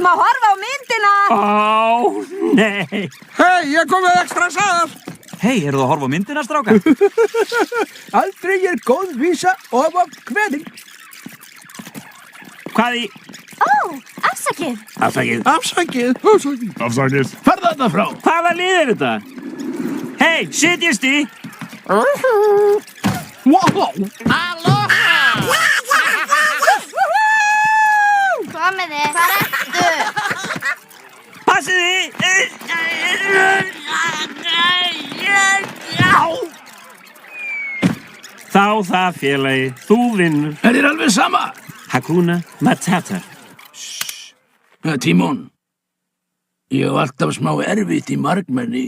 ætlum að horfa á myndina. Nei. Hei, ég kom með ekstra sal. Hei, eru það að horfa á myndina, strákar? Aldrei góð vísa ofan kveðing. Hvað í? Afsakið. Afsakið. Afsakið. Farðu þarna frá. Hvaða lið er þetta? Hei, setjist í. Wow. Komiði. Hvar ertu? Passið þið. Þá það, félagi. Þú vinnur. Þér alveg sama? Hakuna Matata. Tímon, ég hef alltaf smá erfitt í margmenni.